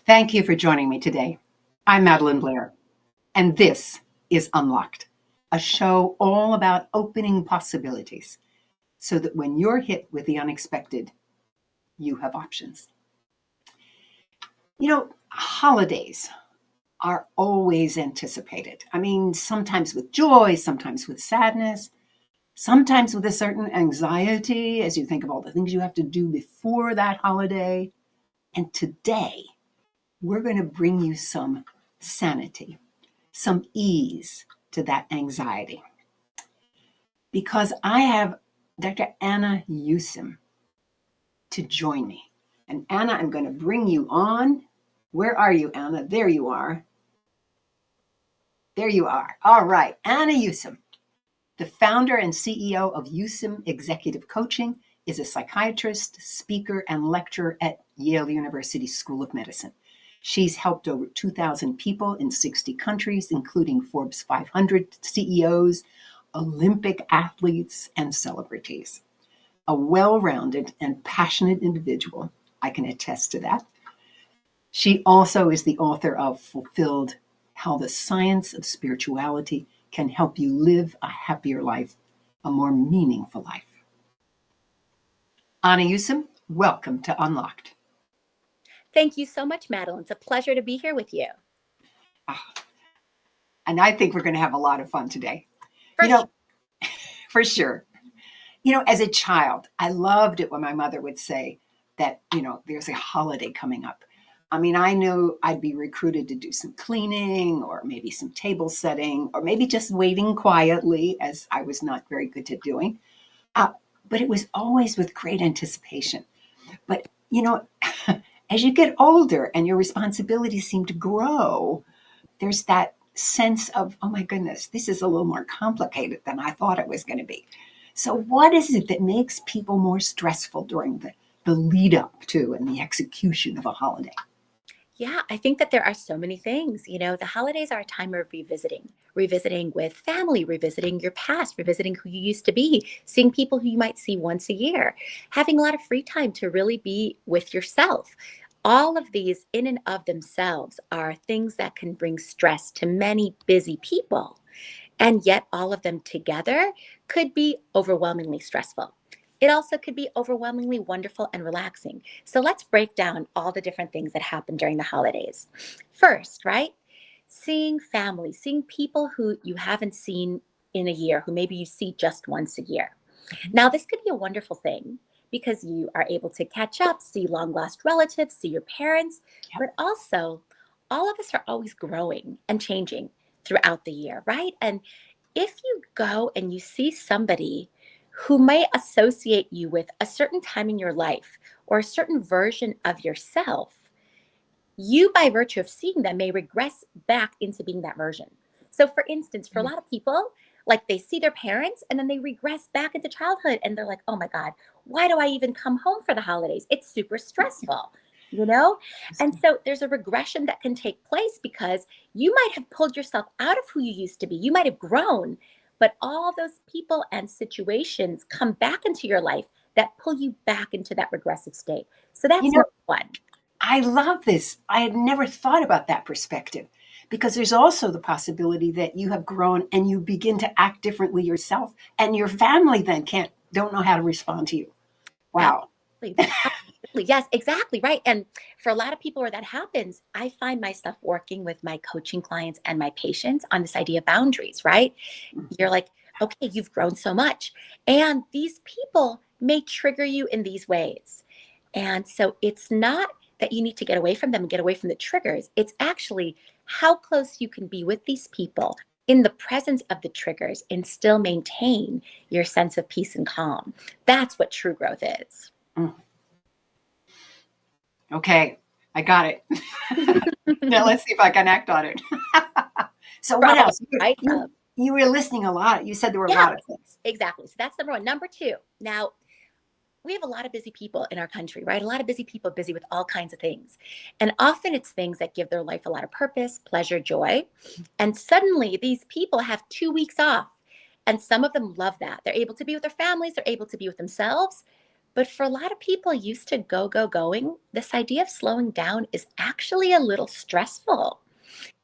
Thank you for joining me today. I'm Madeline Blair, and this is Unlocked, a show all about opening possibilities so that when you're hit with the unexpected, you have options. Holidays are always anticipated. I mean, sometimes with joy, sometimes with sadness, sometimes with a certain anxiety as you think of all the things you have to do before that holiday. And today, we're going to bring you some sanity, some ease to that anxiety. Because I have Dr. Anna Yusim to join me. And Anna, I'm going to bring you on. Where are you, Anna? There you are. There you are. All right. Anna Yusim, the founder and CEO of Yusim Executive Coaching, is a psychiatrist, speaker, and lecturer at Yale University School of Medicine. She's helped over 2,000 people in 60 countries, including Forbes 500 CEOs, Olympic athletes, and celebrities. A well-rounded and passionate individual, I can attest to that. She also is the author of Fulfilled: How the Science of Spirituality Can Help You Live a Happier Life, a More Meaningful Life. Anna Yusim, welcome to Unlocked. Thank you so much, Madeline. It's a pleasure to be here with you. And I think we're going to have a lot of fun today. Sure. For sure. As a child, I loved it when my mother would say that, there's a holiday coming up. I mean, I knew I'd be recruited to do some cleaning or maybe some table setting or maybe just waiting quietly, as I was not very good at doing. But it was always with great anticipation. But, as you get older and your responsibilities seem to grow, there's that sense of, oh my goodness, this is a little more complicated than I thought it was going to be. So what is it that makes people more stressful during the lead up to and the execution of a holiday? Yeah, I think that there are so many things. The holidays are a time of revisiting with family, revisiting your past, revisiting who you used to be, seeing people who you might see once a year, having a lot of free time to really be with yourself. All of these, in and of themselves, are things that can bring stress to many busy people. And yet, all of them together could be overwhelmingly stressful. It also could be overwhelmingly wonderful and relaxing. So let's break down all the different things that happen during the holidays. First, right? Seeing family, seeing people who you haven't seen in a year, who maybe you see just once a year. Now, this could be a wonderful thing because you are able to catch up, see long lost relatives, see your parents, but also all of us are always growing and changing throughout the year, right? And if you go and you see somebody who may associate you with a certain time in your life or a certain version of yourself, you, by virtue of seeing them, may regress back into being that version. So, for instance, for a lot of people, like they see their parents and then they regress back into childhood and they're like, oh my God, why do I even come home for the holidays? It's super stressful, you know? And so there's a regression that can take place because you might have pulled yourself out of who you used to be. You might have grown, but all those people and situations come back into your life that pull you back into that regressive state. So that's number one. I love this. I had never thought about that perspective because there's also the possibility that you have grown and you begin to act differently yourself and your family then don't know how to respond to you. Wow. Absolutely. Yes, exactly. Right. And for a lot of people where that happens, I find myself working with my coaching clients and my patients on this idea of boundaries, right? You're like, okay, you've grown so much. And these people may trigger you in these ways. And so it's not that you need to get away from them and get away from the triggers. It's actually how close you can be with these people in the presence of the triggers and still maintain your sense of peace and calm. That's what true growth is. Okay, I got it. Now let's see if I can act on it. So what else? You were listening a lot. You said there were a lot of things. Exactly. So that's number one. Number two, now we have a lot of busy people in our country, right? A lot of busy people busy with all kinds of things. And often it's things that give their life a lot of purpose, pleasure, joy. And suddenly these people have 2 weeks off. And some of them love that. They're able to be with their families, they're able to be with themselves. But for a lot of people used to going, this idea of slowing down is actually a little stressful.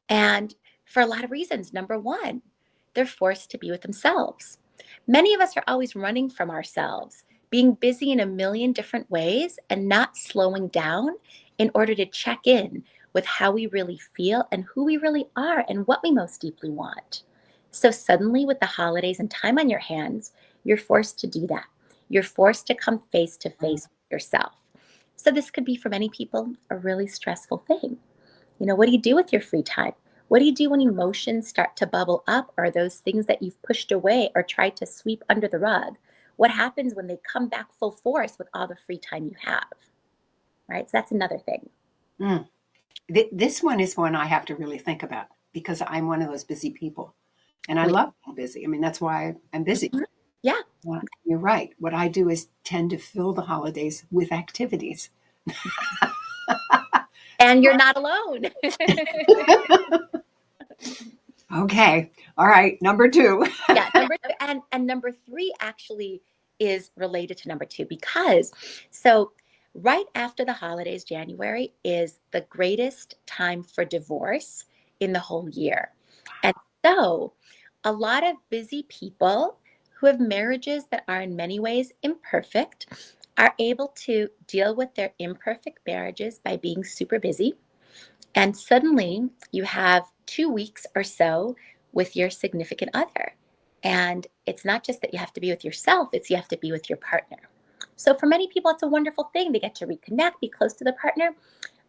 And for a lot of reasons. Number one, they're forced to be with themselves. Many of us are always running from ourselves, being busy in a million different ways and not slowing down in order to check in with how we really feel and who we really are and what we most deeply want. So, suddenly, with the holidays and time on your hands, you're forced to do that. You're forced to come face to face with yourself. So, this could be for many people a really stressful thing. What do you do with your free time? What do you do when emotions start to bubble up or those things that you've pushed away or tried to sweep under the rug? What happens when they come back full force with all the free time you have? Right? So that's another thing. Mm. This one is one I have to really think about because I'm one of those busy people and I We, love being busy. I mean, that's why I'm busy. Mhm. Yeah. You're right. What I do is tend to fill the holidays with activities. And you're not alone. Okay. All right. Number two. Yeah, number two, and number three actually is related to number two because so right after the holidays, January is the greatest time for divorce in the whole year. And so a lot of busy people who have marriages that are in many ways imperfect are able to deal with their imperfect marriages by being super busy, and suddenly you have 2 weeks or so with your significant other. And it's not just that you have to be with yourself, it's you have to be with your partner. So for many people, it's a wonderful thing. They get to reconnect, be close to the partner.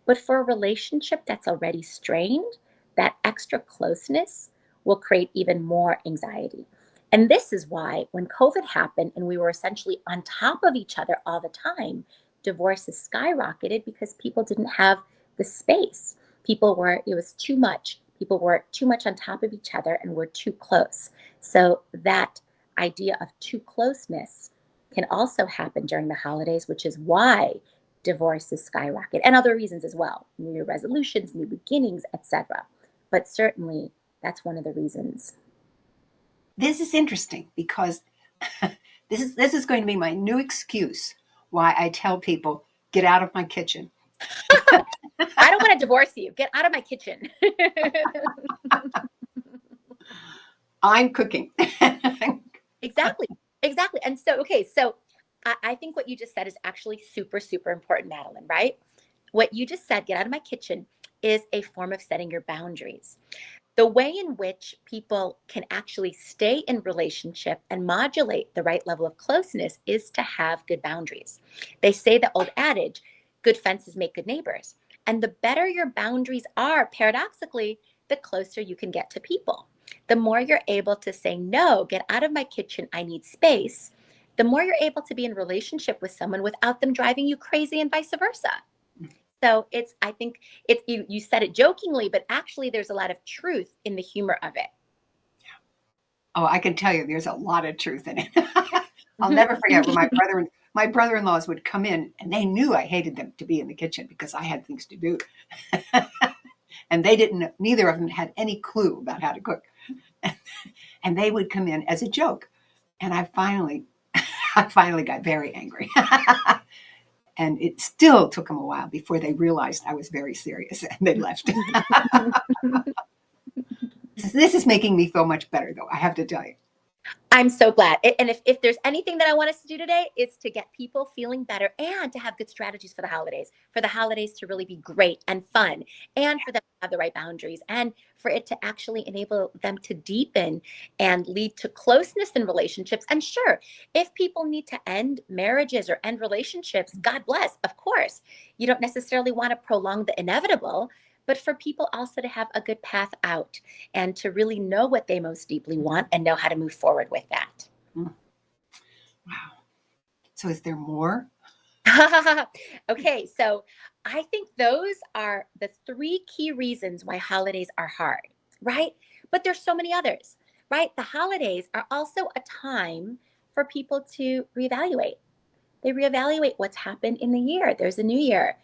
But for a relationship that's already strained, that extra closeness will create even more anxiety. And this is why when COVID happened and we were essentially on top of each other all the time, divorces skyrocketed because people didn't have the space. It was too much. People were too much on top of each other and were too close. So that idea of too closeness can also happen during the holidays, which is why divorces skyrocket and other reasons as well, new year resolutions, new beginnings, etc. But certainly that's one of the reasons. This is interesting because this is going to be my new excuse why I tell people get out of my kitchen. I don't want to divorce you. Get out of my kitchen. I'm cooking. Exactly. Exactly. And so, okay, so I think what you just said is actually super, super important, Madeline, right? What you just said, get out of my kitchen, is a form of setting your boundaries. The way in which people can actually stay in relationship and modulate the right level of closeness is to have good boundaries. They say the old adage, good fences make good neighbors. And the better your boundaries are, paradoxically, the closer you can get to people. The more you're able to say, no, get out of my kitchen, I need space, the more you're able to be in relationship with someone without them driving you crazy and vice versa. So I think you said it jokingly, but actually there's a lot of truth in the humor of it. Oh, I can tell you there's a lot of truth in it. I'll never forget when my brother-in-laws would come in and they knew I hated them to be in the kitchen because I had things to do. And they didn't neither of them had any clue about how to cook. And they would come in as a joke. And I finally got very angry. And it still took them a while before they realized I was very serious and they left. This is making me feel much better though, I have to tell you. I'm so glad. And if there's anything that I want us to do today, it's to get people feeling better and to have good strategies for the holidays to really be great and fun, and for them to have the right boundaries, and for it to actually enable them to deepen and lead to closeness in relationships. And sure, if people need to end marriages or end relationships, God bless, of course. You don't necessarily want to prolong the inevitable, but for people also to have a good path out and to really know what they most deeply want and know how to move forward with that. Mm, wow. So is there more? Okay, so I think those are the three key reasons why holidays are hard, right? But there's so many others, right? The holidays are also a time for people to reevaluate. They reevaluate what's happened in the year. There's a new year.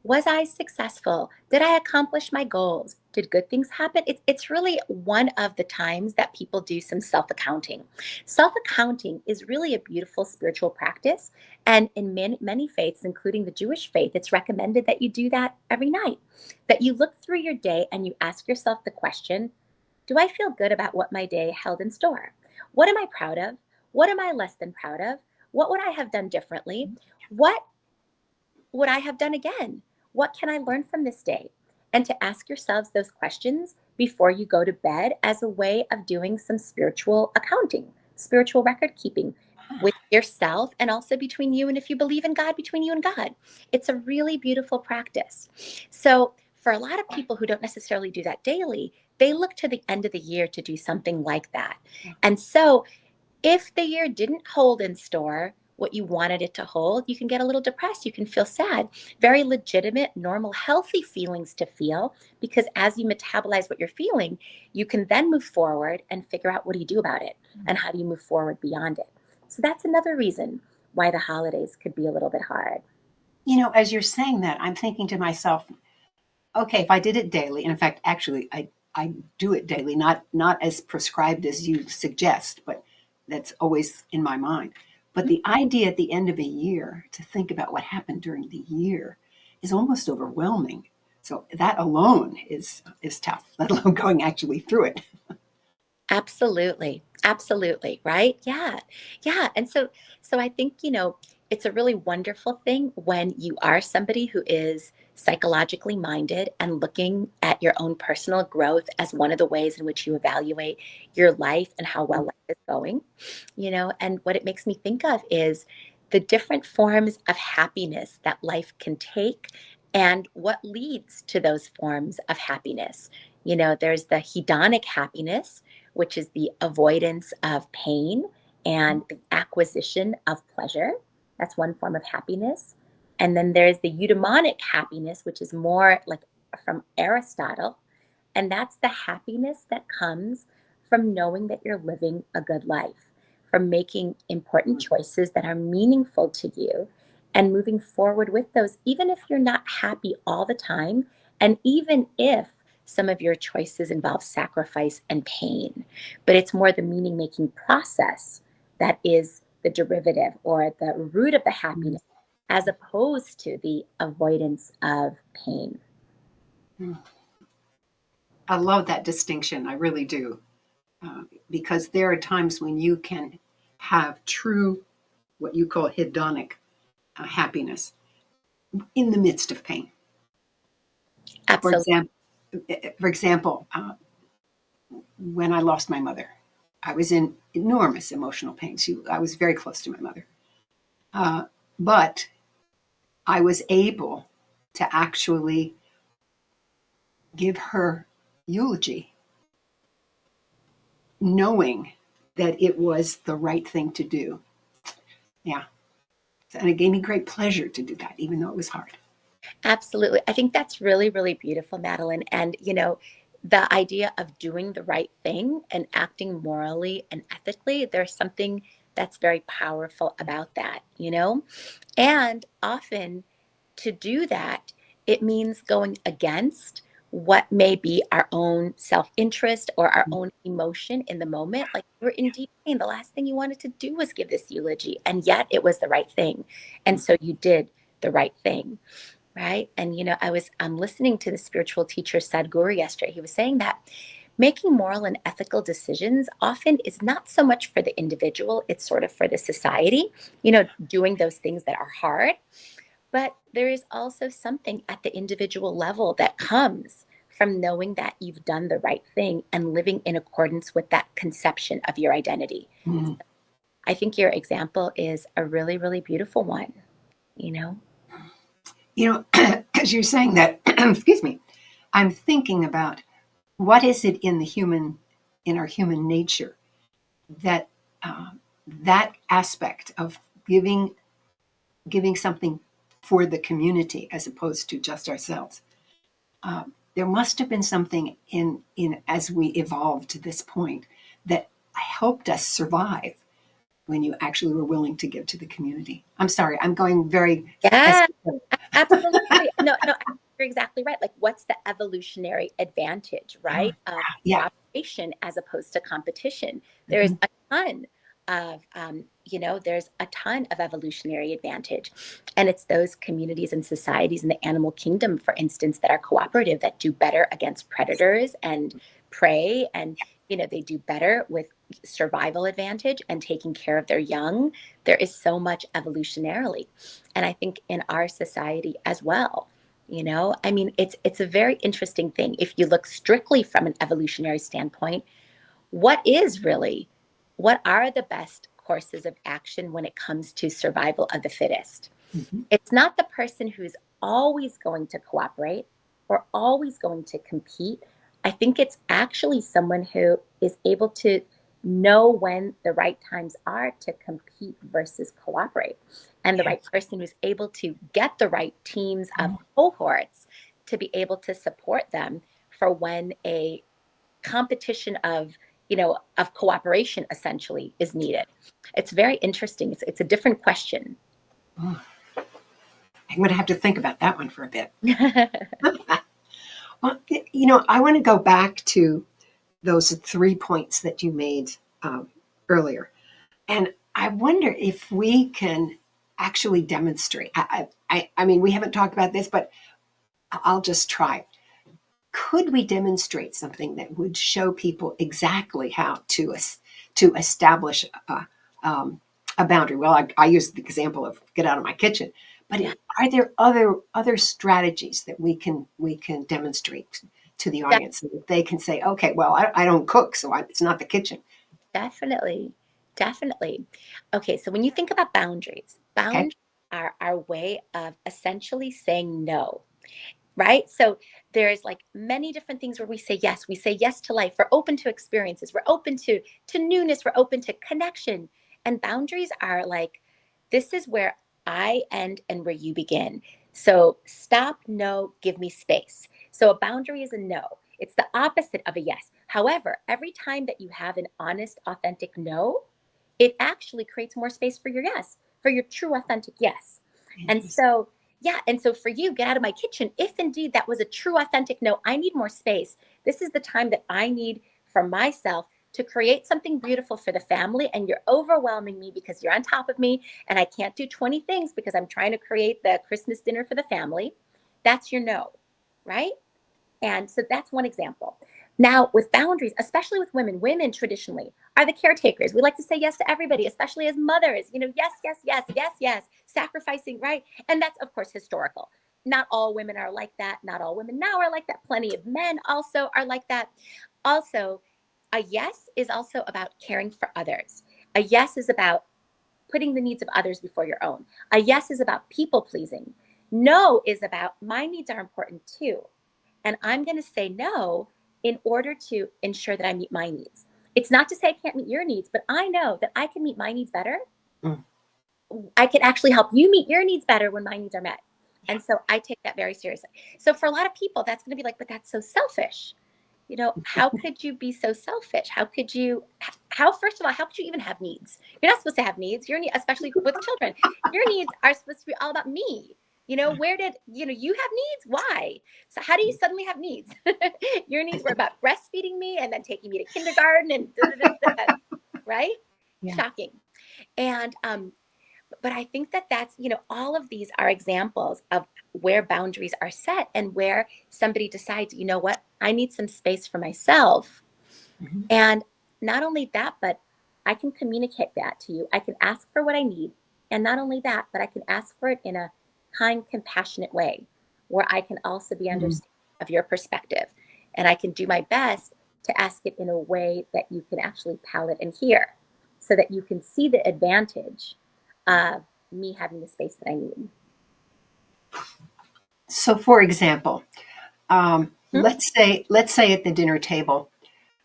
Was I successful? Did I accomplish my goals? Did good things happen? It's really one of the times that people do some self accounting. Self accounting is really a beautiful spiritual practice. And in many faiths, including the Jewish faith, it's recommended that you do that every night, that you look through your day and you ask yourself the question, do I feel good about what my day held in store? What am I proud of? What am I less than proud of? What would I have done differently? What would I have done again? What can I learn from this day? And to ask yourselves those questions before you go to bed as a way of doing some spiritual accounting, spiritual record keeping with yourself and also between you and if you believe in God, between you and God. It's a really beautiful practice. So, for a lot of people who don't necessarily do that daily, they look to the end of the year to do something like that. And so, if the year didn't hold in store what you wanted it to hold, you can get a little depressed. You can feel sad. Very legitimate, normal, healthy feelings to feel because as you metabolize what you're feeling, you can then move forward and figure out what do you do about it and how do you move forward beyond it. So that's another reason why the holidays could be a little bit hard. As you're saying that, I'm thinking to myself, okay, if I did it daily, and in fact, actually, I do it daily, not as prescribed as you suggest, but that's always in my mind. But the idea at the end of a year to think about what happened during the year is almost overwhelming. So that alone is tough, let alone going actually through it. Absolutely. Absolutely, right? Yeah. Yeah, and so I think, it's a really wonderful thing when you are somebody who is psychologically minded and looking at your own personal growth as one of the ways in which you evaluate your life and how well life is going. And what it makes me think of is the different forms of happiness that life can take and what leads to those forms of happiness. There's the hedonic happiness, which is the avoidance of pain and the acquisition of pleasure. That's one form of happiness. And then there's the eudaimonic happiness, which is more like from Aristotle. And that's the happiness that comes from knowing that you're living a good life, from making important choices that are meaningful to you and moving forward with those, even if you're not happy all the time. And even if some of your choices involve sacrifice and pain, but it's more the meaning making process that is the derivative or the root of the happiness as opposed to the avoidance of pain. I love that distinction. I really do. Because there are times when you can have true, what you call hedonic happiness in the midst of pain. For Absolutely. example, for example, when I lost my mother, I was in enormous emotional pain. I was very close to my mother, but I was able to actually give her eulogy, knowing that it was the right thing to do. Yeah, and it gave me great pleasure to do that, even though it was hard. Absolutely. I think that's really, really beautiful, Madeline. And, the idea of doing the right thing and acting morally and ethically, there's something that's very powerful about that. And often to do that, it means going against what may be our own self interest or our own emotion in the moment. Like you're in deep pain. The last thing you wanted to do was give this eulogy, and yet it was the right thing. And so you did the right thing. Right. And, I'm listening to the spiritual teacher Sadhguru yesterday. He was saying that making moral and ethical decisions often is not so much for the individual, it's sort of for the society, doing those things that are hard. But there is also something at the individual level that comes from knowing that you've done the right thing and living in accordance with that conception of your identity. Mm. I think your example is a really, really beautiful one, you know? As you're saying that, excuse me, I'm thinking about what is it in our human nature that uh, that aspect of giving something for the community as opposed to just ourselves. There must have been something in as we evolved to this point that helped us survive when you actually were willing to give to the community? I'm sorry, I'm going very Yeah, esoteric. absolutely. No, no, you're exactly right. Like, what's the evolutionary advantage, Oh, right, of yeah. cooperation as opposed to competition? There's Mhm. a ton there's a ton of evolutionary advantage. And it's those communities and societies in the animal kingdom, for instance, that are cooperative, that do better against predators and prey. And, they do better with survival advantage and taking care of their young. There is so much evolutionarily. And I think in our society as well, I mean, it's a very interesting thing. If you look strictly from an evolutionary standpoint, what is really, what are the best courses of action when it comes to survival of the fittest? Mhm. It's not the person who's always going to cooperate or always going to compete. I think it's actually someone who is able to know when the right times are to compete versus cooperate. And the Yeah. right person who's able to get the right teams of Oh, cohorts to be able to support them for when a competition of cooperation essentially is needed. It's very interesting. It's a different question. oh. I'm going to have to think about that one for a bit. Well, I want to go back to those 3 points that you made um, earlier. And I wonder if we can actually demonstrate. I mean, we haven't talked about this, but I'll just try. Could we demonstrate something that would show people exactly how to establish um, a boundary? Well, I use the example of get out of my kitchen, but Yeah, are there other strategies that we can demonstrate to the de- audience so that they can say, okay, well, I don't cook, so it's not the kitchen. definitely. Definitely. Okay, so when you think about boundaries, Okay. boundaries are our way of essentially saying no, right? So there's like many different things where we say yes. We say yes to life. We're open to experiences. We're open to newness. We're open to connection. And boundaries are like, this is where I end and where you begin. So stop, no, give me space. So a boundary is a no. It's the opposite of a yes. However, every time that you have an honest, authentic no, it actually creates more space for your yes, for your true, authentic yes. And Interesting. so yeah. And so for you, get out of my kitchen. If indeed that was a true, authentic no, I need more space. This is the time that I need for myself to create something beautiful for the family. And you're overwhelming me because you're on top of me. And I can't do 20 things because I'm trying to create the Christmas dinner for the family. That's your no, right? And so that's one example. Now, with boundaries, especially with women, women traditionally are the caretakers. We like to say yes to everybody, especially as mothers. Yes, yes, yes, yes, yes, sacrificing, right? And that's, of course, historical. Not all women are like that. Not all women now are like that. Plenty of men also are like that. Also, a yes is also about caring for others. A yes is about putting the needs of others before your own. A yes is about people pleasing. No is about my needs are important too. And I'm going to say no in order to ensure that I meet my needs. It's not to say I can't meet your needs, but I know that I can meet my needs better. Mm, I can actually help you meet your needs better when my needs are met. yeah. And so I take that very seriously. So for a lot of people, that's going to be like, but that's so selfish. How could you be so selfish? First of all, how could you even have needs? You're not supposed to have needs. Especially with children, your needs are supposed to be all about me. You have needs? Why? So how do you suddenly have needs? Your needs were about breastfeeding me and then taking me to kindergarten and da, da, da, da, right? Yeah. Shocking. And but I think that that's, all of these are examples of where boundaries are set and where somebody decides, you know what, I need some space for myself. Mhm. And not only that, but I can communicate that to you. I can ask for what I need. And not only that, but I can ask for it in a kind, compassionate way where I can also be Mm. understanding of your perspective. And I can do my best to ask it in a way that you can actually palate and hear so that you can see the advantage of me having the space that I need. So, for example, Hmm? let's say at the dinner table,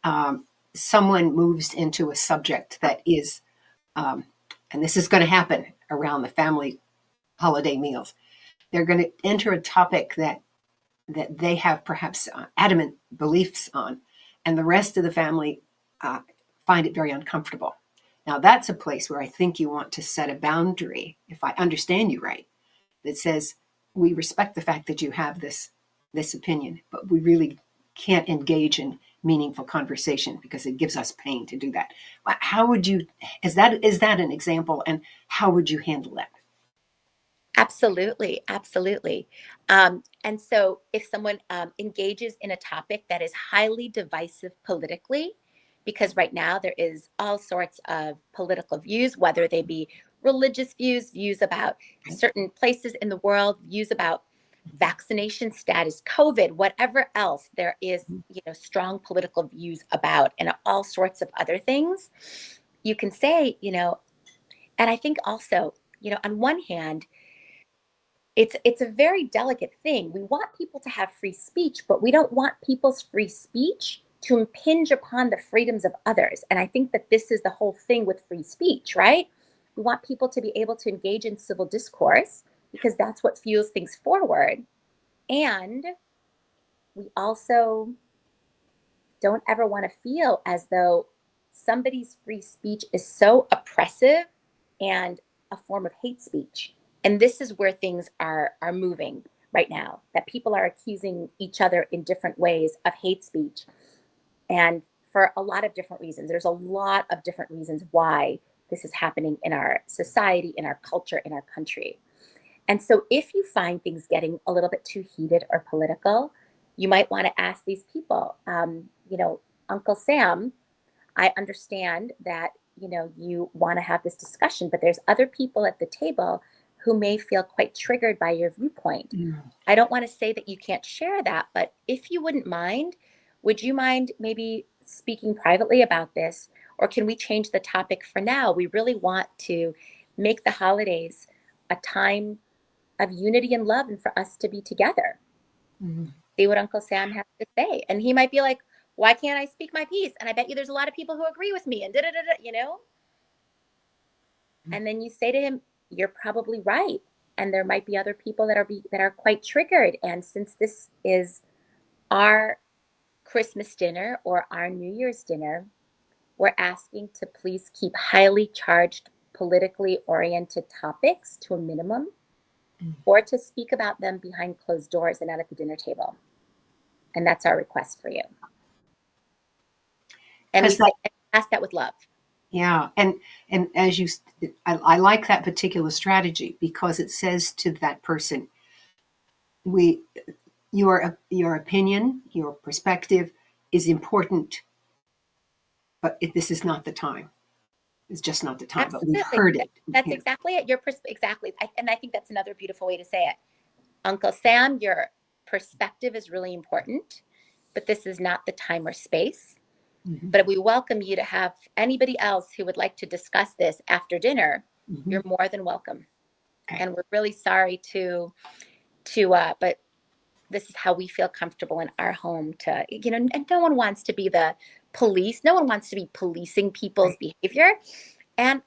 um, someone moves into a subject that is, um, and this is going to happen around the family holiday meals. They're going to enter a topic that they have perhaps adamant beliefs on, and the rest of the family uh, find it very uncomfortable. Now, that's a place where I think you want to set a boundary, if I understand you right, that says, we respect the fact that you have this opinion, but we really can't engage in meaningful conversation because it gives us pain to do that. How would you, is that an example, and how would you handle that? Absolutely, absolutely. And so, if someone engages in a topic that is highly divisive politically, because right now there is all sorts of political views, whether they be religious views, views about certain places in the world, views about vaccination status, COVID, whatever else there is, strong political views about, and all sorts of other things. You can say, and I think also, on one hand, it's a very delicate thing. We want people to have free speech, but we don't want people's free speech to impinge upon the freedoms of others. And I think that this is the whole thing with free speech, right? We want people to be able to engage in civil discourse because that's what fuels things forward. And we also don't ever want to feel as though somebody's free speech is so oppressive and a form of hate speech. And this is where things are moving right now, that people are accusing each other in different ways of hate speech. And for a lot of different reasons, there's a lot of different reasons why this is happening in our society, in our culture, in our country. And so if you find things getting a little bit too heated or political, you might want to ask these people, Uncle Sam, I understand that, you want to have this discussion, but there's other people at the table who may feel quite triggered by your viewpoint. Mm. I don't want to say that you can't share that, but if you wouldn't mind, would you mind maybe speaking privately about this? Or can we change the topic for now? We really want to make the holidays a time of unity and love and for us to be together. Mm. See what Uncle Sam has to say. And he might be like, why can't I speak my piece? And I bet you there's a lot of people who agree with me and da da da. And then you say to him, you're probably right. And there might be other people that are quite triggered. And since this is our Christmas dinner or our New Year's dinner, we're asking to please keep highly charged, politically oriented topics to a minimum, or to speak about them behind closed doors and not at the dinner table. And that's our request for you. And we Because say, that, ask that with love. yeah, and as you, I like that particular strategy because it says to that person, we, your opinion, your perspective is important, but this is not the time. It's just not the time. But we've Absolutely. heard it. That's You know. exactly it. Exactly. And I think that's another beautiful way to say it. Uncle Sam, your perspective is really important, but this is not the time or space. Mhm. But we welcome you to have anybody else who would like to discuss this after dinner. Mhm. You're more than welcome. Okay. And we're really sorry but this is how we feel comfortable in our home to, and no one wants to be the police. No one wants to be policing people's Right. behavior. And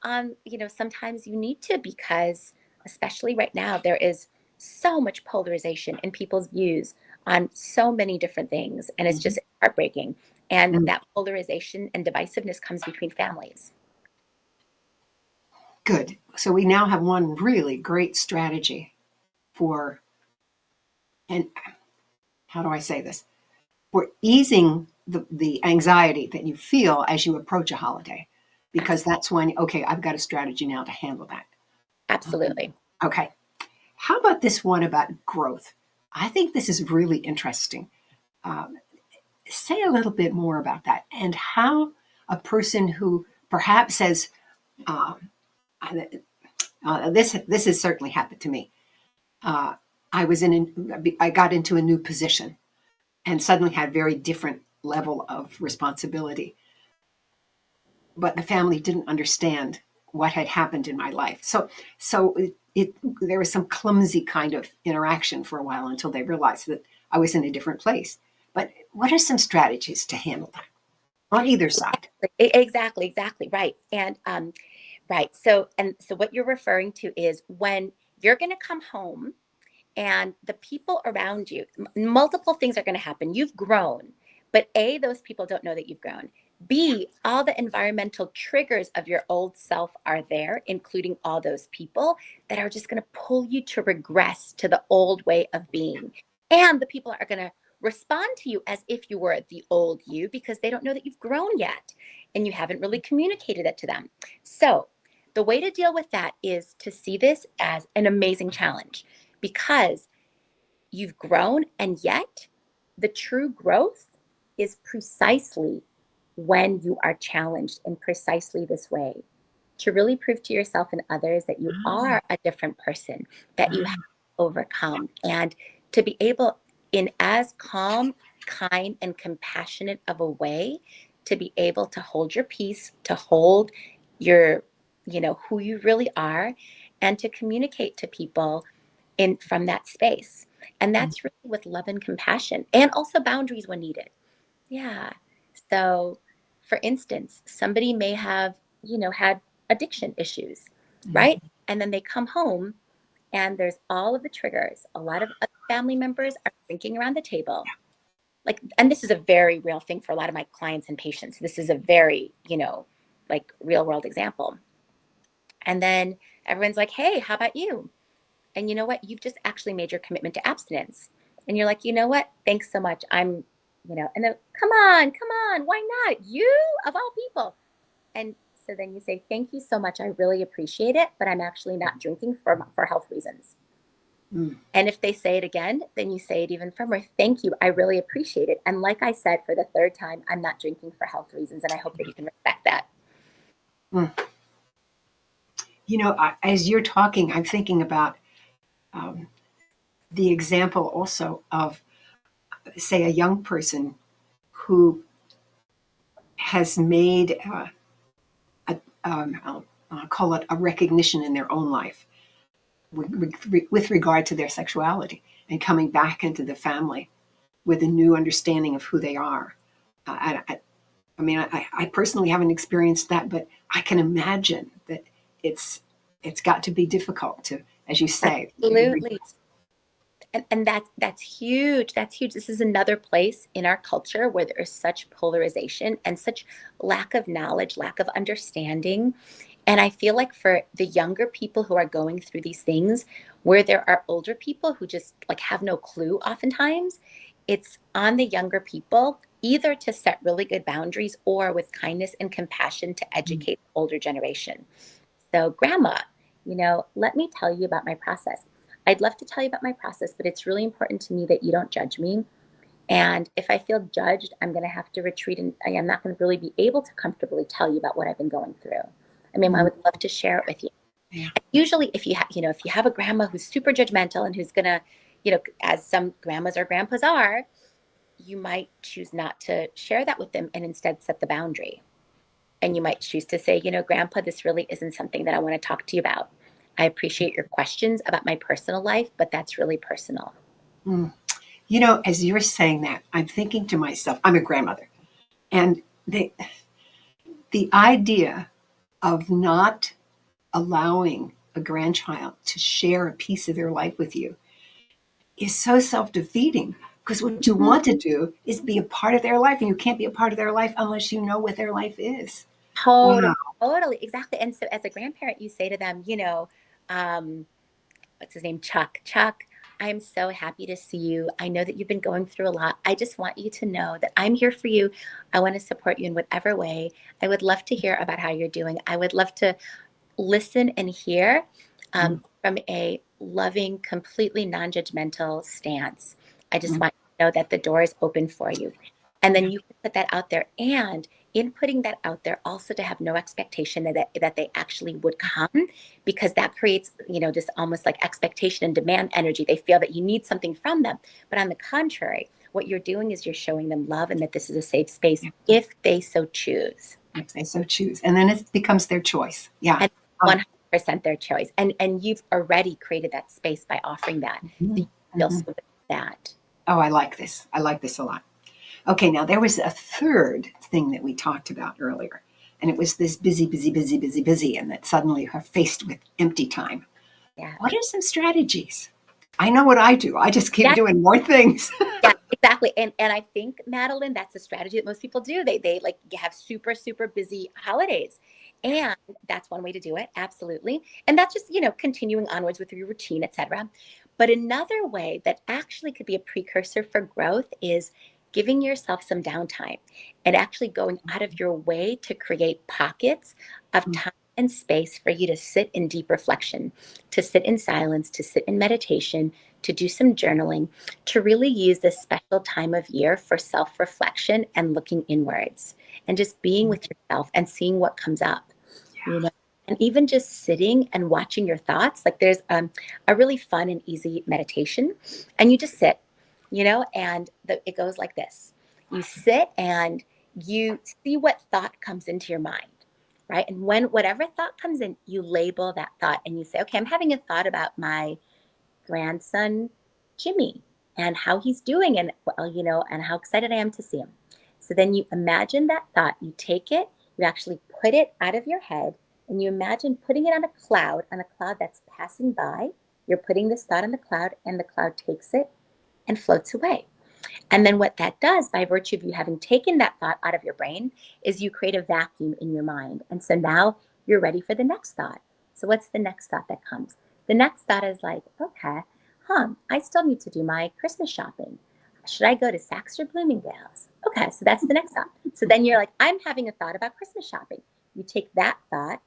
sometimes you need to, because especially right now, there is so much polarization in people's views on so many different things. And it's Mhm. just heartbreaking. And And that polarization and divisiveness comes between families. good. So we now have one really great strategy for, and how do I say this? For easing the anxiety that you feel as you approach a holiday, because that's when, okay, I've got a strategy now to handle that. Absolutely. Okay. How about this one about growth? I think this is really interesting. Um, Say a little bit more about that and how a person who perhaps says, um, this has certainly happened to me. Uh, I got into a new position and suddenly had very different level of responsibility, but the family didn't understand what had happened in my life. So there was some clumsy kind of interaction for a while until they realized that I was in a different place. But what are some strategies to handle that on either side? Exactly. Right. And right. So what you're referring to is when you're going to come home and the people around you, multiple things are going to happen. You've grown, but A, those people don't know that you've grown. B, all the environmental triggers of your old self are there, including all those people that are just going to pull you to regress to the old way of being. And the people are going to respond to you as if you were the old you because they don't know that you've grown yet and you haven't really communicated it to them. So, the way to deal with that is to see this as an amazing challenge because you've grown, and yet the true growth is precisely when you are challenged in precisely this way to really prove to yourself and others that you Ah, are a different person, that you have ah, overcome, and to be able, in as calm, kind, and compassionate of a way, to be able to hold your peace, to hold your, who you really are, and to communicate to people in from that space. And mm, that's really with love and compassion and also boundaries when needed. Yeah. So, for instance, somebody may have, had addiction issues, mm, right? And then they come home and there's all of the triggers. A lot of other family members are drinking around the table. Like, and this is a very real thing for a lot of my clients and patients. This is a very, like real world example. And then everyone's like, hey, how about you? And you know what? You've just actually made your commitment to abstinence. And you're like, you know what? Thanks so much. And then come on, why not? You of all people. And so then you say, thank you so much. I really appreciate it, but I'm actually not drinking for health reasons. mm. And if they say it again, then you say it even firmer. Thank you. I really appreciate it. And like I said, for the third time, I'm not drinking for health reasons. And I hope that you can respect that. Mm. As you're talking, I'm thinking about um, the example also of, say, a young person who has made I'll call it a recognition in their own life with regard to their sexuality and coming back into the family with a new understanding of who they are. I mean, I personally haven't experienced that, but I can imagine that it's it's got to be difficult to, as you say, Absolutely. And that's huge. That's huge. This is another place in our culture where there is such polarization and such lack of knowledge, lack of understanding. And I feel like for the younger people who are going through these things, where there are older people who just like have no clue oftentimes, it's on the younger people either to set really good boundaries or with kindness and compassion to educate the older generation. So, grandma, let me tell you about my process. I'd love to tell you about my process, but it's really important to me that you don't judge me. And if I feel judged, I'm going to have to retreat and I am not going to really be able to comfortably tell you about what I've been going through. I mean, I Mm, would love to share it with you. yeah. And usually if you have a grandma who's super judgmental and who's going to, as some grandmas or grandpas are, you might choose not to share that with them and instead set the boundary. And you might choose to say, Grandpa, this really isn't something that I want to talk to you about. I appreciate your questions about my personal life, but that's really personal. Mm. As you're saying that, I'm thinking to myself, I'm a grandmother, and the idea of not allowing a grandchild to share a piece of their life with you is so self-defeating, because what you want to do is be a part of their life, and you can't be a part of their life unless you know what their life is. Totally, Wow. totally, exactly. And so as a grandparent, you say to them, um, what's his name? Chuck, I'm so happy to see you. I know that you've been going through a lot. I just want you to know that I'm here for you. I want to support you in whatever way. I would love to hear about how you're doing. I would love to listen and hear Mm, from a loving, completely non judgmental stance. I just mm, want you to know that the door is open for you. And yeah. then you can put that out there. And in putting that out there, also to have no expectation that they actually would come, because that creates, just almost like expectation and demand energy. They feel that you need something from them. But on the contrary, what you're doing is you're showing them love and that this is a safe space Yeah, if they so choose. if they so choose, and then it becomes their choice. Yeah. And Oh, 100% their choice. And you've already created that space by offering that. So you mhm, feel so mhm. good about that. Oh, I like this. I like this a lot. Okay, now there was a third thing that we talked about earlier, and it was this busy, busy, busy, busy, busy, and that suddenly are faced with empty time. Yeah. What are some strategies? I know what I do. I just keep Yeah. doing more things. Yeah. Exactly. And I think, Madeline, that's a strategy that most people do. They like have super, super busy holidays. And that's one way to do it. Absolutely. And that's just, continuing onwards with your routine, etc. But another way that actually could be a precursor for growth is giving yourself some downtime and actually going out of your way to create pockets of time and space for you to sit in deep reflection, to sit in silence, to sit in meditation, to do some journaling, to really use this special time of year for self reflection and looking inwards and just being with yourself and seeing what comes up, you know. And even just sitting and watching your thoughts. Like there's a really fun and easy meditation, and you just sit, and it goes like this. You sit and you see what thought comes into your mind, right? And when whatever thought comes in, you label that thought and you say, okay, I'm having a thought about my grandson Jimmy and how he's doing, and well, and how excited I am to see him. So then you imagine that thought, you take it, you actually put it out of your head, and you imagine putting it on a cloud that's passing by. You're putting this thought on the cloud, and the cloud takes it and floats away. And then what that does, by virtue of you having taken that thought out of your brain, is you create a vacuum in your mind. And so now you're ready for the next thought. So what's the next thought that comes? The next thought is like, okay, I still need to do my Christmas shopping. Should I go to Saks or Bloomingdale's? Okay, so that's the next thought. So then you're like, I'm having a thought about Christmas shopping. You take that thought,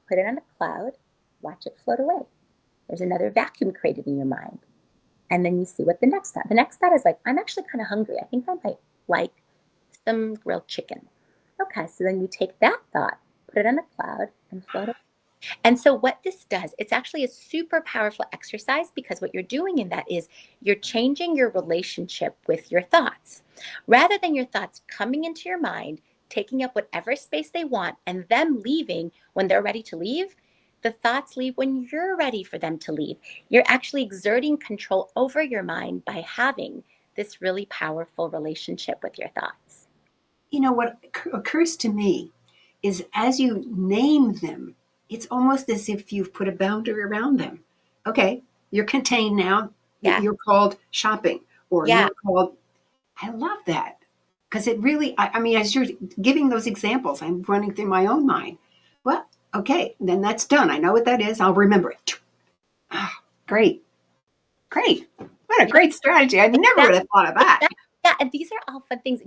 put it on a cloud, watch it float away. There's another vacuum created in your mind. And then you see what the next thought. The next thought is like, I'm actually kind of hungry. I think I might like some grilled chicken. Okay, so then you take that thought, put it on a cloud, and float it. And so what this does, it's actually a super powerful exercise, because what you're doing in that is you're changing your relationship with your thoughts. Rather than your thoughts coming into your mind, taking up whatever space they want, and them leaving when they're ready to leave, the thoughts leave when you're ready for them to leave. You're actually exerting control over your mind by having this really powerful relationship with your thoughts. What occurs to me is as you name them, it's almost as if you've put a boundary around them. Okay, you're contained now. Yeah. You're called shopping, or Yeah. you're called. I love that because it really, I mean, as you're giving those examples, I'm running through my own mind. Well, okay, then that's done. I know what that is. I'll remember it. Ah, great, great. What a Yeah. great strategy. I never would Exactly. have thought of that. Yeah, and these are all fun things.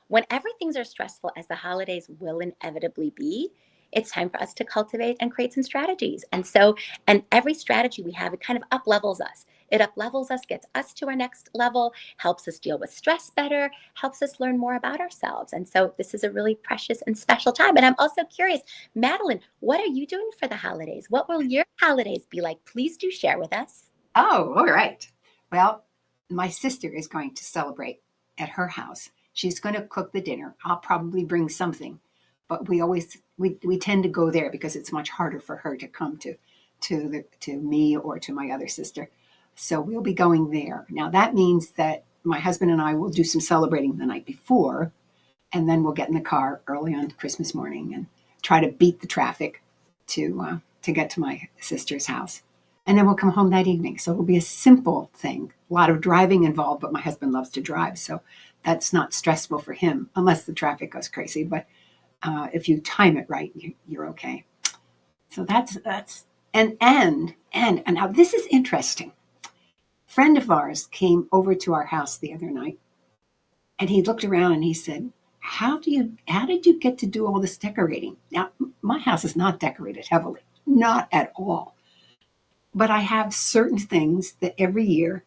Whenever things are stressful, as the holidays will inevitably be, it's time for us to cultivate and create some strategies. And every strategy we have, it kind of up levels us. It up levels us, gets us to our next level, helps us deal with stress better, helps us learn more about ourselves. And so this is a really precious and special time. And I'm also curious, Madeline, what are you doing for the holidays? What will your holidays be like? Please do share with us. Oh, all right. Well, my sister is going to celebrate at her house. She's going to cook the dinner. I'll probably bring something, but we tend to go there because it's much harder for her to come to me or to my other sister. So we'll be going there. Now that means that my husband and I will do some celebrating the night before, and then we'll get in the car early on Christmas morning and try to beat the traffic to get to my sister's house, and then we'll come home that evening. So it'll be a simple thing. A lot of driving involved, but my husband loves to drive, so that's not stressful for him unless the traffic goes crazy. But if you time it right, you're okay. So that's and now this is interesting. A friend of ours came over to our house the other night, and he looked around and he said, how did you get to do all this decorating? Now, my house is not decorated heavily, not at all. But I have certain things that every year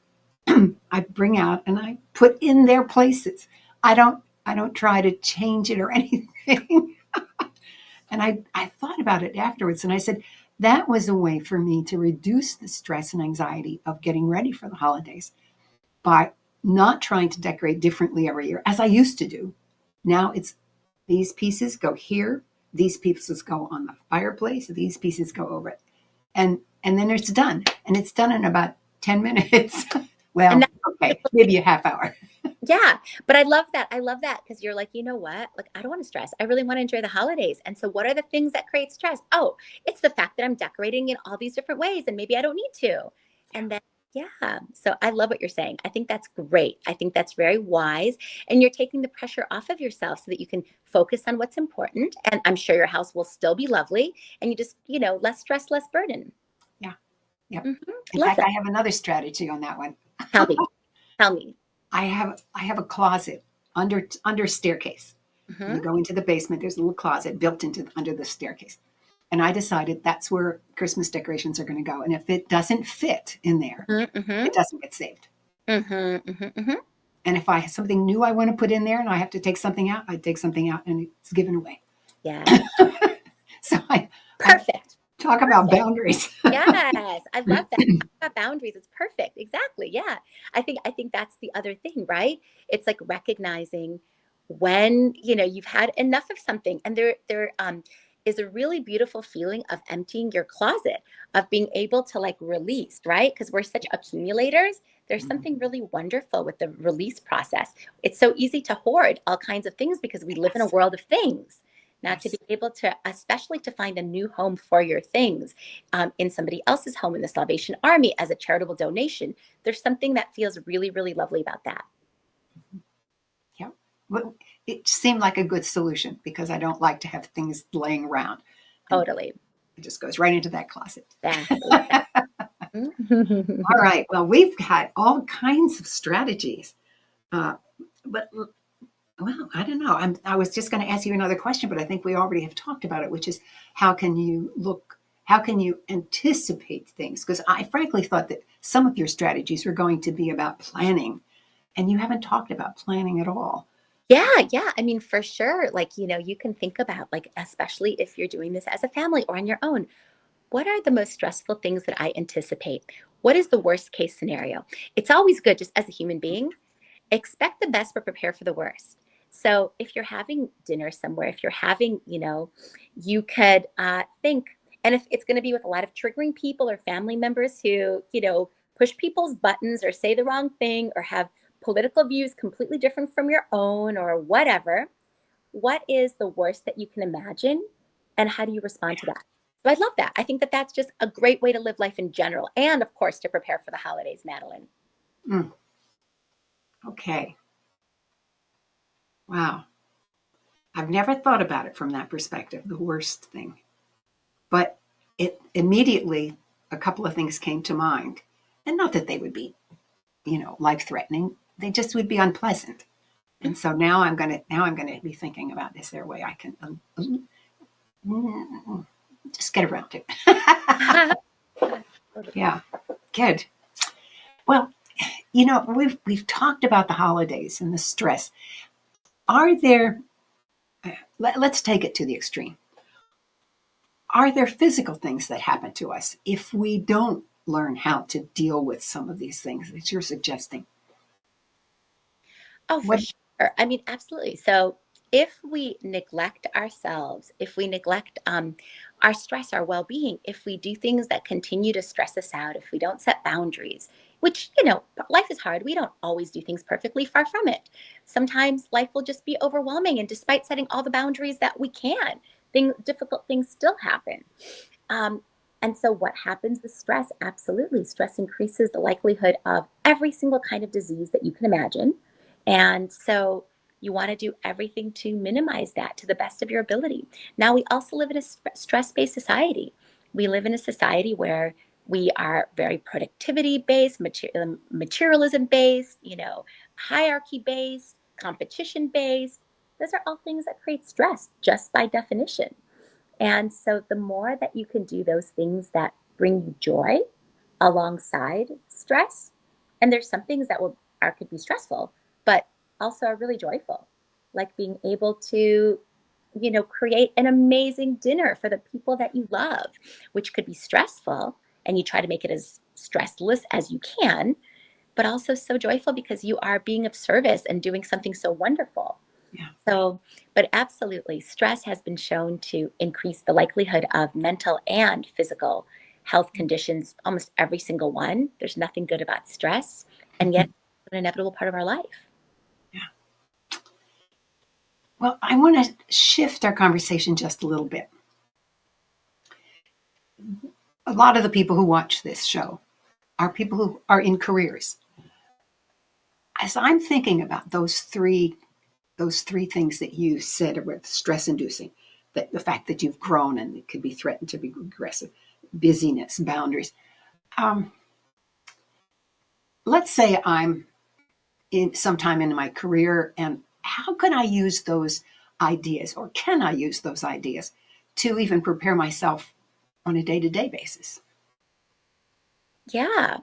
I bring out and I put in their places. I don't try to change it or anything. And I thought about it afterwards and I said, that was a way for me to reduce the stress and anxiety of getting ready for the holidays by not trying to decorate differently every year as I used to do. Now it's these pieces go here, these pieces go on the fireplace, these pieces go over it. And then it's done. And it's done in about 10 minutes. And Well, okay, maybe a half hour. Yeah, but I love that. I love that because you're like, you know what? Like, I don't want to stress. I really want to enjoy the holidays. And so, what are the things that create stress? Oh, it's the fact that I'm decorating in all these different ways, and maybe I don't need to. And then Yeah. So I love what you're saying. I think that's great. I think that's very wise. And you're taking the pressure off of yourself so that you can focus on what's important. And I'm sure your house will still be lovely. And you just, less stress, less burden. Yeah. Yep. Hmm. In Love fact, that. I have another strategy on that one. Tell me. Tell me. I have a closet under staircase. When you Hmm. go into the basement, there's a little closet built into under the staircase. And I decided that's where Christmas decorations are going to go. And if it doesn't fit in there, Hmm. Hmm. it doesn't get saved. Hmm. Hmm. Hmm. And if I have something new I want to put in there and I have to take something out, I take something out and it's given away. Yes. So I Perfect. talk about Perfect. boundaries. Yes, I love that. About boundaries, it's perfect. Exactly. Yeah. I think that's the other thing, right? It's like recognizing when, you've had enough of something. And there is a really beautiful feeling of emptying your closet, of being able to like release, right? Because we're such accumulators. There's something really wonderful with the release process. It's so easy to hoard all kinds of things because we live in a Yes. world of things. Now, to be Yes. able to, especially to find a new home for your things, in somebody else's home in the Salvation Army as a charitable donation. There's something that feels really, really lovely about that. Yeah. But it seemed like a good solution because I don't like to have things laying around. And Totally. it just goes right into that closet. Exactly. All right. Well, we've got all kinds of strategies. Uh, but, well, I don't know. I was just going to ask you another question, but I think we already have talked about it, which is how can you anticipate things? Because I frankly thought that some of your strategies were going to be about planning, and you haven't talked about planning at all. Yeah, yeah. I mean, for sure. Like, you can think about, like, especially if you're doing this as a family or on your own, what are the most stressful things that I anticipate? What is the worst case scenario? It's always good, just as a human being, expect the best, but prepare for the worst. So if you're having dinner somewhere, if you're having, you could think, and if it's going to be with a lot of triggering people or family members who, push people's buttons or say the wrong thing or have political views completely different from your own or whatever, what is the worst that you can imagine? And how do you respond to that? So I love that. I think that that's just a great way to live life in general. And of course, to prepare for the holidays, Madeline. Mm, okay. Wow. I've never thought about it from that perspective, the worst thing. But it immediately, a couple of things came to mind. And not that they would be, life threatening. They just would be unpleasant. And so now I'm gonna be thinking about, is there a way I can just get around it? Yeah, good. Well, we've talked about the holidays and the stress. Are there? Let's take it to the extreme. Are there physical things that happen to us if we don't learn how to deal with some of these things that you're suggesting? Oh, for What? sure. I mean, absolutely. So if we neglect ourselves, if we neglect our stress, our well being, if we do things that continue to stress us out, if we don't set boundaries, which, life is hard. We don't always do things perfectly, far from it. Sometimes life will just be overwhelming. And despite setting all the boundaries that we can, difficult things still happen. Um, and so, what happens with stress? Absolutely. Stress increases the likelihood of every single kind of disease that you can imagine. And so, you want to do everything to minimize that to the best of your ability. Now, we also live in a stress based society. We live in a society where we are very productivity based, materialism based, hierarchy based, competition based. Those are all things that create stress just by definition. And so the more that you can do those things that bring you joy alongside stress, and there's some things that could be stressful, but also are really joyful, like being able to, create an amazing dinner for the people that you love, which could be stressful, and you try to make it as stressless as you can, but also so joyful because you are being of service and doing something so wonderful. Yeah. So, but absolutely, stress has been shown to increase the likelihood of mental and physical health conditions, almost every single one. There's nothing good about stress, and yet it's an inevitable part of our life. Yeah. Well, I want to shift our conversation just a little bit. A lot of the people who watch this show are people who are in careers. As I'm thinking about those three things that you said were stress inducing, that the fact that you've grown and it could be threatened to be aggressive, busyness, boundaries. Um, let's say I'm in sometime in my career, and how can I use those ideas, or can I use those ideas to even prepare myself on a day-to-day basis? Yeah.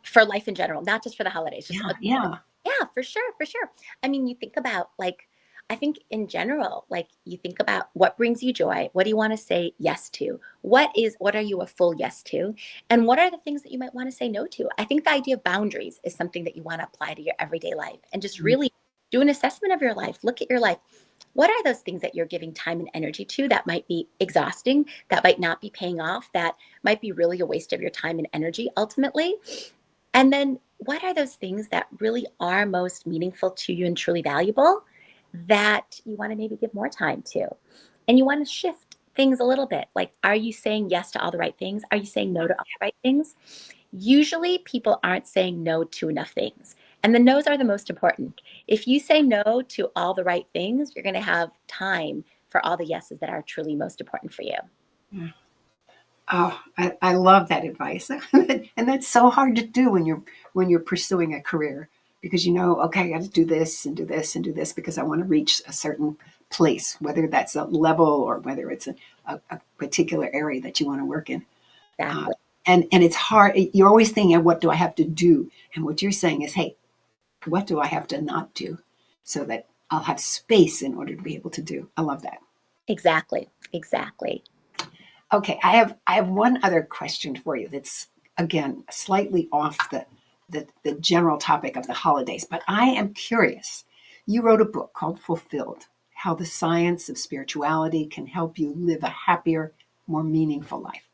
For life in general, not just for the holidays, just Yeah, yeah. yeah, for sure, for sure. I mean, you think about like, I think in general, like you think about what brings you joy. What do you want to say yes to? What are you a full yes to? And what are the things that you might want to say no to? I think the idea of boundaries is something that you want to apply to your everyday life and just really do an assessment of your life. Look at your life. What are those things that you're giving time and energy to that might be exhausting, that might not be paying off, that might be really a waste of your time and energy ultimately? And then what are those things that really are most meaningful to you and truly valuable that you want to maybe give more time to? And you want to shift things a little bit. Like, are you saying yes to all the right things? Are you saying no to all the right things? Usually, people aren't saying no to enough things. And the no's are the most important. If you say no to all the right things, you're going to have time for all the yeses that are truly most important for you. Yeah. Oh, I love that advice. And that's so hard to do when you're pursuing a career, because okay, I got to do this and do this and do this because I want to reach a certain place, whether that's a level or whether it's a particular area that you want to work in. Uh, Exactly. and it's hard. You're always thinking, what do I have to do? And what you're saying is, hey, what do I have to not do so that I'll have space in order to be able to do? I love that. Exactly. Exactly. Okay, I have one other question for you that's again slightly off the general topic of the holidays, but I am curious. You wrote a book called Fulfilled: How the Science of Spirituality Can Help You Live a Happier, More Meaningful Life.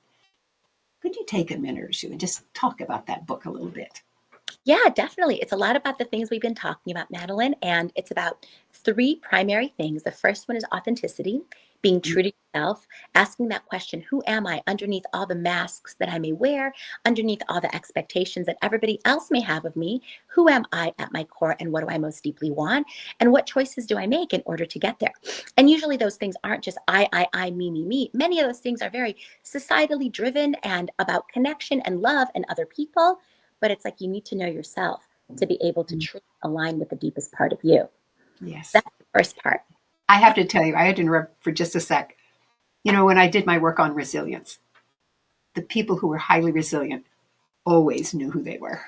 Could you take a minute or two and just talk about that book a little bit? Yeah, definitely. It's a lot about the things we've been talking about, Madeline, and it's about three primary things. The first one is authenticity, being true to yourself, asking that question, who am I underneath all the masks that I may wear, underneath all the expectations that everybody else may have of me? Who am I at my core, and what do I most deeply want? And what choices do I make in order to get there? And usually those things aren't just I, me. Many of those things are very societally driven and about connection and love and other people, but it's like you need to know yourself to be able to Mm. truly align with the deepest part of you. Yes. That's the first part. I have to tell you, I had to interrupt for just a sec. When I did my work on resilience, the people who were highly resilient always knew who they were.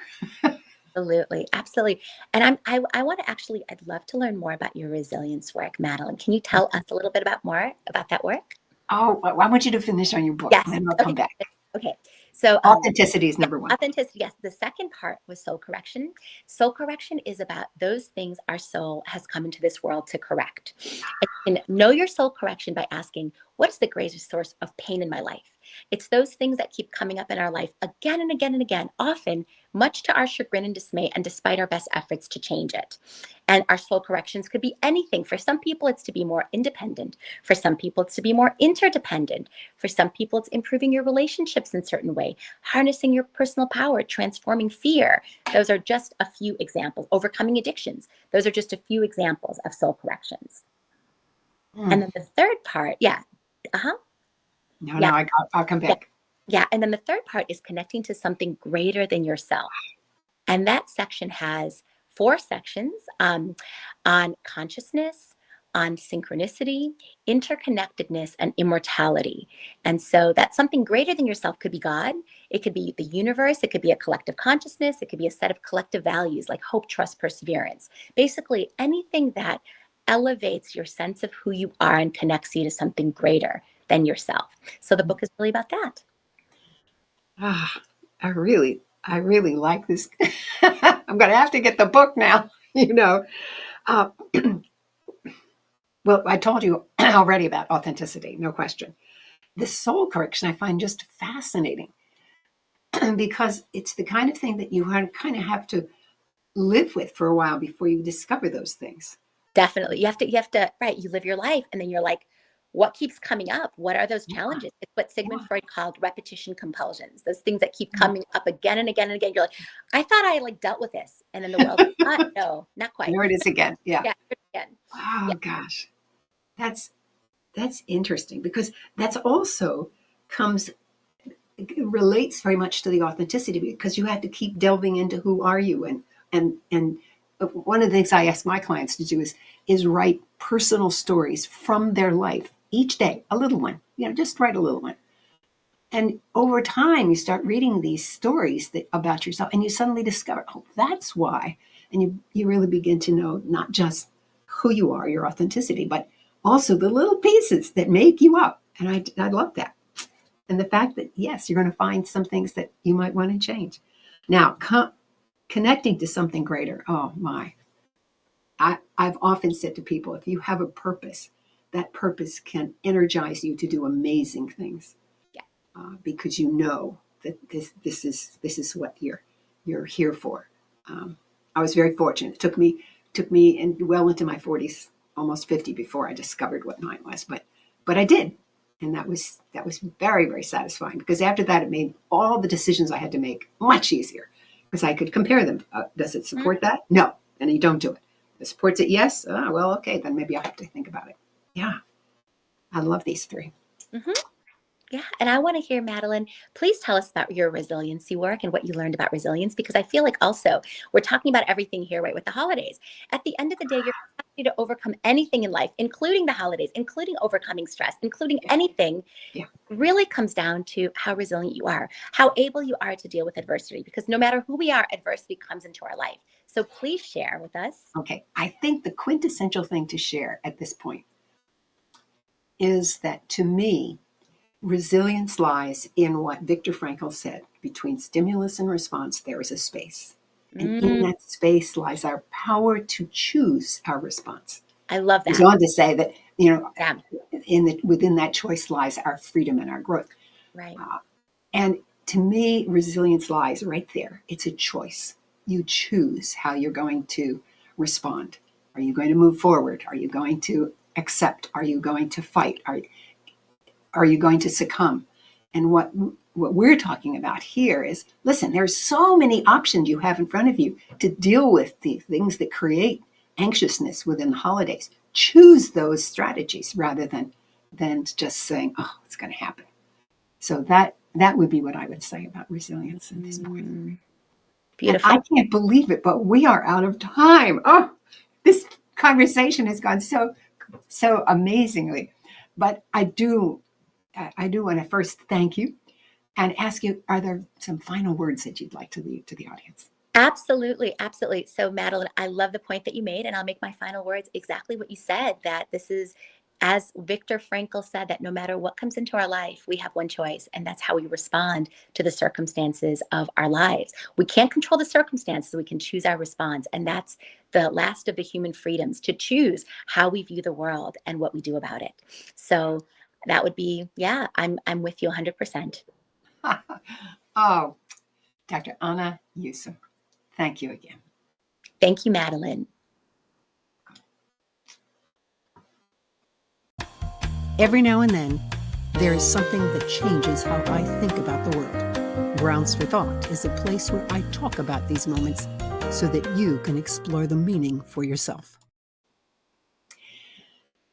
Absolutely, absolutely. And I want to actually, I'd love to learn more about your resilience work, Madeline. Can you tell us a little bit about more about that work? Oh, well, I want you to finish on your book, and Yes. then I'll Okay. come back. Okay. So, Authenticity is yeah, number one. authenticity. Yes. The second part was soul correction. Soul correction is about those things our soul has come into this world to correct. And you can know your soul correction by asking, what is the greatest source of pain in my life? It's those things that keep coming up in our life again and again and again, often much to our chagrin and dismay, and despite our best efforts to change it. And our soul corrections could be anything. For some people, it's to be more independent. For some people, it's to be more interdependent. For some people, it's improving your relationships in a certain way, harnessing your personal power, transforming fear. Those are just a few examples. Overcoming addictions. Those are just a few examples of soul corrections. And Mm. then the third part, yeah, uh-huh, No, yeah, no, I'll come yeah, back. yeah. And then the third part is connecting to something greater than yourself. And that section has four sections on consciousness, on synchronicity, interconnectedness, and immortality. And so that something greater than yourself could be God, it could be the universe, it could be a collective consciousness, it could be a set of collective values like hope, trust, perseverance. Basically, anything that elevates your sense of who you are and connects you to something greater than yourself. So the book is really about that. Ah, I really like this. I'm going to have to get the book now. Uh, well, I told you already about authenticity, no question. The soul correction I find just fascinating because it's the kind of thing that you kind of have to live with for a while before you discover those things. Definitely. You have to, right. You live your life and then you're like, what keeps coming up? What are those Yeah. challenges? It's what Sigmund Yeah. Freud called repetition compulsions, those things that keep coming up again and again and again. You're like, I thought I like dealt with this. And then the world, no, not quite. There it is again. Yeah. Yeah, again. Yeah. Oh gosh. That's that's interesting because that's also comes relates very much to the authenticity because you have to keep delving into who are you and one of the things I ask my clients to do is write personal stories from their life each day, a little one, just write a little one. And over time, you start reading these stories about yourself, and you suddenly discover, oh, that's why. And you really begin to know not just who you are, your authenticity, but also the little pieces that make you up. And I love that. And the fact that, yes, you're going to find some things that you might want to change. Now, connecting to something greater, oh my. I've often said to people, if you have a purpose, that purpose can energize you to do amazing things Yeah. because you know that this is what you're here for. Um, I was very fortunate. It took me and well into my 40s, almost 50, before I discovered what mine was. But I did, and that was very very satisfying because after that it made all the decisions I had to make much easier because I could compare them. Does it support that? No, then you don't do it. If it supports it, yes. Well, okay, then maybe I have to think about it. Yeah, I love these three. Mm-hmm. Yeah, and I want to hear, Madeline, please tell us about your resiliency work and what you learned about resilience, because I feel like also we're talking about everything here, right, with the holidays. At the end of the day, your capacity to overcome anything in life, including the holidays, including overcoming stress, including Yeah, anything, yeah. really comes down to how resilient you are, how able you are to deal with adversity, because no matter who we are, adversity comes into our life. So please share with us. Okay, I think the quintessential thing to share at this point is that to me, resilience lies in what Viktor Frankl said between stimulus and response, there is a space. And in Mm, that space lies our power to choose our response. I love He's that. on to say that, Yeah, within that choice lies our freedom and our growth. right. Uh, and to me, resilience lies right there. It's a choice. You choose how you're going to respond. Are you going to move forward? Are you going to accept? Are you going to fight? Are you going to succumb? And what we're talking about here is, listen, there's so many options you have in front of you to deal with the things that create anxiousness within the holidays. Choose those strategies rather than just saying, oh, it's going to happen. So that would be what I would say about resilience at this point. Mm, And I beautiful. can't believe it, but we are out of time. Oh, this conversation has gone so amazingly. But I do want to first thank you and ask you, are there some final words that you'd like to leave to the audience? Absolutely, absolutely. So, Madeline, I love the point that you made, and I'll make my final words exactly what you said, that this is, as Viktor Frankl said, that no matter what comes into our life, we have one choice, and that's how we respond to the circumstances of our lives. We can't control the circumstances, we can choose our response, and that's the last of the human freedoms, to choose how we view the world and what we do about it. So that would be, yeah, I'm with you 100%. Oh, Dr. Anna Yusim, thank you again. Thank you, Madeline. Every now and then, there is something that changes how I think about the world. Grounds for Thought is a place where I talk about these moments so that you can explore the meaning for yourself.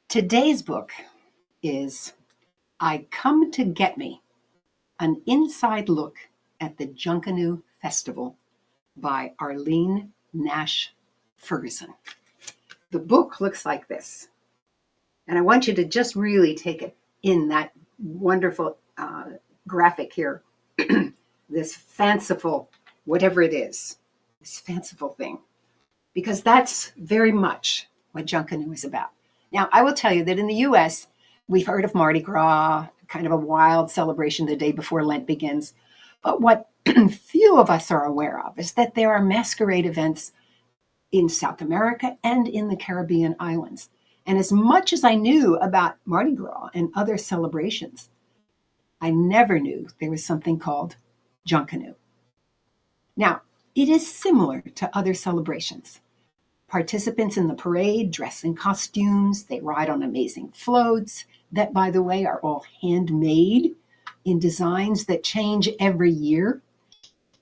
Today's book is I Come to Get Me, an inside look at the Junkanoo Festival by Arlene Nash Ferguson. The book looks like this. And I want you to just really take it in that wonderful graphic here, this fanciful, whatever it is, this fanciful thing, because that's very much what Junkanoo is about. Now, I will tell you that in the US, we've heard of Mardi Gras, kind of a wild celebration the day before Lent begins. But what few of us are aware of is that there are masquerade events in South America and in the Caribbean islands. And as much as I knew about Mardi Gras and other celebrations, I never knew there was something called Junkanoo. Now, it is similar to other celebrations, Participants in the parade dress in costumes. They ride on amazing floats that, by the way, are all handmade in designs that change every year.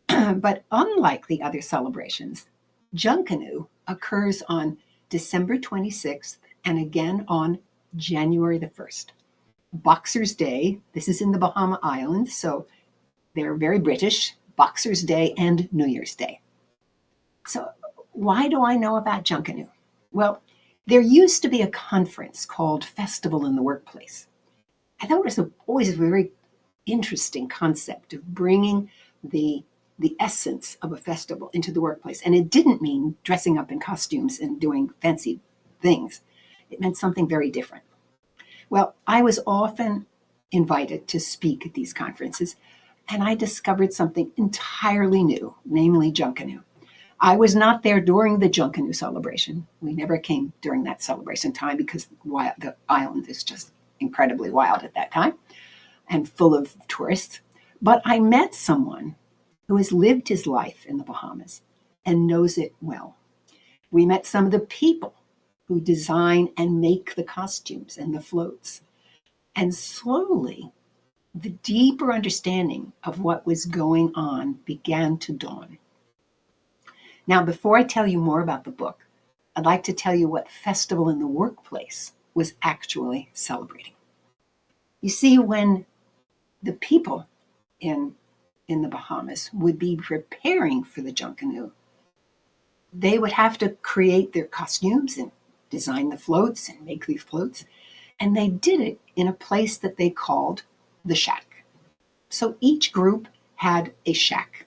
But unlike the other celebrations, Junkanoo occurs on December 26th and again on January the 1st. Boxer's Day, this is in the Bahama Islands, so they're very British, Boxer's Day and New Year's Day. So, why do I know about Junkanoo? Well, there used to be a conference called Festival in the Workplace. I thought it was always a very interesting concept of bringing the essence of a festival into the workplace. And it didn't mean dressing up in costumes and doing fancy things. It meant something very different. Well, I was often invited to speak at these conferences, and I discovered something entirely new, namely Junkanoo. I was not there during the Junkanoo celebration. We never came during that celebration time because the island is just incredibly wild at that time and full of tourists. But I met someone who has lived his life in the Bahamas and knows it well. We met some of the people who design and make the costumes and the floats. And slowly, the deeper understanding of what was going on began to dawn. Now, before I tell you more about the book, I'd like to tell you what Festival in the Workplace was actually celebrating. You see, when the people in the Bahamas would be preparing for the Junkanoo, they would have to create their costumes and design the floats and make the floats. And they did it in a place that they called the shack. So each group had a shack.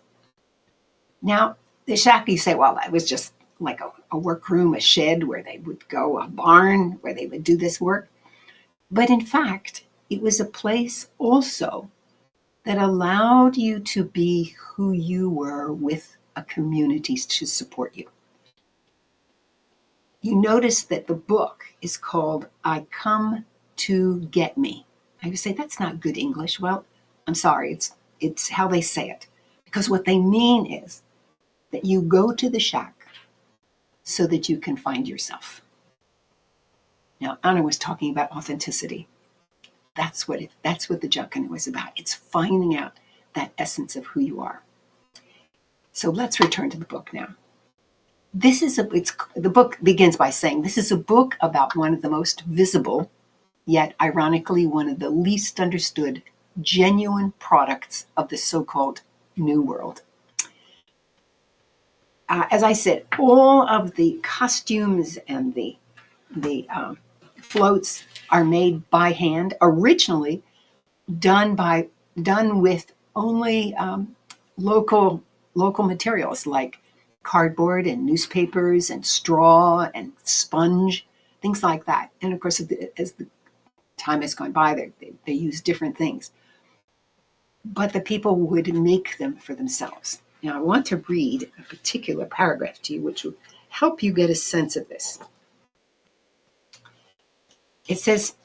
Now, the shack, you say, well, that was just like a workroom, a shed where they would go, a barn where they would do this work. But in fact, it was a place also that allowed you to be who you were with a community to support you. You notice that the book is called I Come to Get Me. I would say that's not good English. Well, I'm sorry, it's how they say it. Because what they mean is that you go to the shack so that you can find yourself. Now, Anna was talking about authenticity. That's what the Junkanoo is about. It's finding out that essence of who you are. So let's return to the book now. The book begins by saying this is a book about one of the most visible, yet ironically one of the least understood, genuine products of the so-called New World. As I said, all of the costumes and the floats are made by hand, originally done with only local materials like cardboard and newspapers and straw and sponge, things like that. And of course, as the time has gone by, they use different things. But the people would make them for themselves. Now, I want to read a particular paragraph to you, which will help you get a sense of this. It says,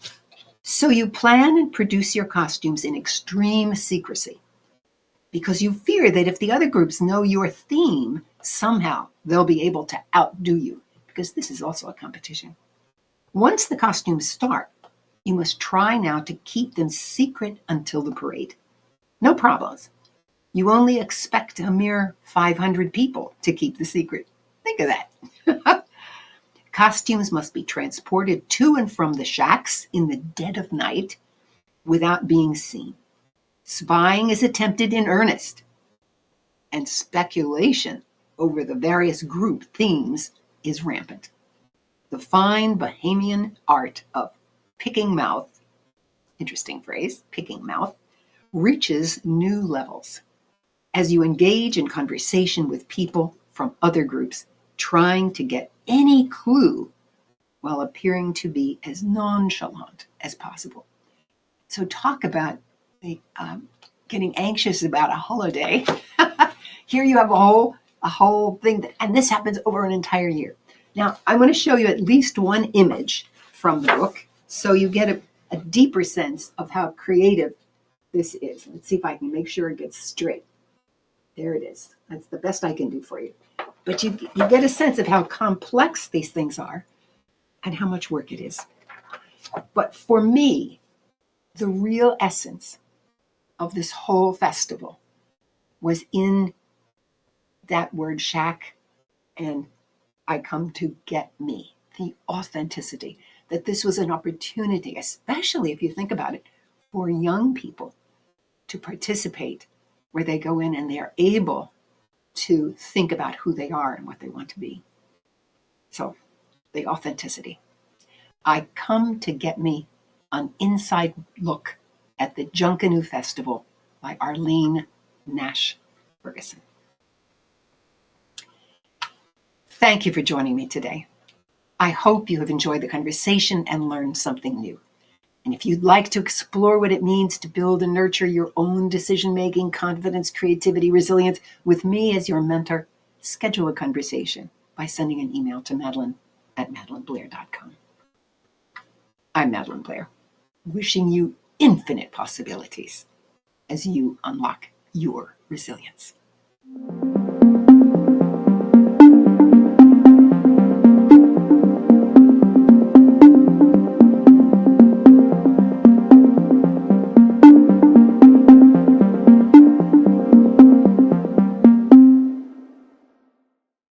so you plan and produce your costumes in extreme secrecy because you fear that if the other groups know your theme, somehow they'll be able to outdo you, because this is also a competition. Once the costumes start, you must try now to keep them secret until the parade. No problems. You only expect a mere 500 people to keep the secret. Think of that. Costumes must be transported to and from the shacks in the dead of night without being seen. Spying is attempted in earnest, and speculation over the various group themes is rampant. The fine Bahamian art of picking mouth, interesting phrase, picking mouth, reaches new levels as you engage in conversation with people from other groups, trying to get any clue while appearing to be as nonchalant as possible. So talk about getting anxious about a holiday. Here you have a whole thing, and this happens over an entire year. Now, I'm going to show you at least one image from the book so you get a deeper sense of how creative this is. Let's see if I can make sure it gets straight. There it is. That's the best I can do for you. But you get a sense of how complex these things are and how much work it is. But for me, the real essence of this whole festival was in that word shack and I come to get me, the authenticity, that this was an opportunity, especially if you think about it, for young people to participate where they go in and they're able to think about who they are and what they want to be. So, the authenticity. I come to get me an inside look at the Junkanoo Festival by Arlene Nash Ferguson. Thank you for joining me today. I hope you have enjoyed the conversation and learned something new. And if you'd like to explore what it means to build and nurture your own decision-making, confidence, creativity, resilience with me as your mentor, schedule a conversation by sending an email to Madeline@MadelineBlair.com. I'm Madeline Blair, wishing you infinite possibilities as you unlock your resilience.